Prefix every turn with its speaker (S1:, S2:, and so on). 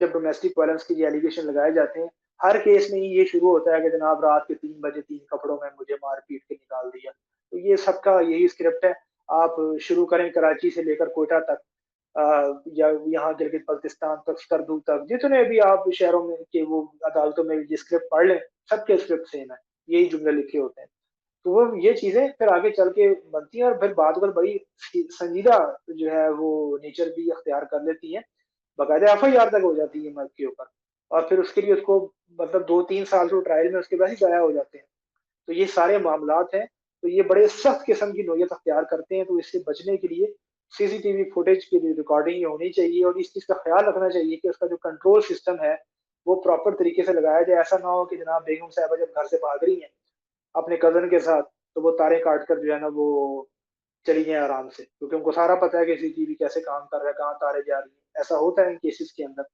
S1: जब domestic violence के ये एलिगेशन लगाए जाते हैं, हर केस में ही ये शुरू होता है कि जनाब रात के 3 बजे 3 कपड़ों में मुझे मार-पीट के निकाल दिया। तो ये सबका यही स्क्रिप्ट है। आप शुरू करें कराची से लेकर कोयटा तक, या यहाँ गिलगित-बल्तिस्तान तक, स्कर्दू तक, जितने भी आप शहरों में के वो अदालतों में ये स्क्रिप्ट पढ़ लें, सबके स्क्रिप्ट सेम है। यही जुमले लिखे होते हैं। तो वो ये चीज़ें फिर आगे चल के बनती हैं और फिर बात अगर बड़ी संजीदा जो है वो नेचर भी अख्तियार कर लेती हैं, बाकायदा एफआईआर तक हो जाती है मर्द के ऊपर, और फिर उसके लिए उसको मतलब 2-3 साल जो ट्रायल में उसके वैसे ही ज़ाया हो जाते हैं। तो ये सारे मामलात हैं, तो ये बड़े सख्त किस्म की नोयत अख्तियार करते हैं, तो इससे बचने के लिए सीसीटीवी फुटेज की रिकॉर्डिंग होनी चाहिए और इस चीज़ का ख्याल रखना चाहिए कि उसका जो कंट्रोल सिस्टम है, वो प्रॉपर तरीके से लगाया जाए। ऐसा ना हो कि जनाब बेगम साहिबा जब घर से भाग रही हैं अपने कज़न के साथ, तो वो तारें काट कर जो है ना वो चली जाएँ आराम से, क्योंकि उनको सारा पता है कि सीसीटीवी कैसे काम कर रहा है, कहाँ तारें जा रही हैं। ऐसा होता है इन केसेज़ के अंदर।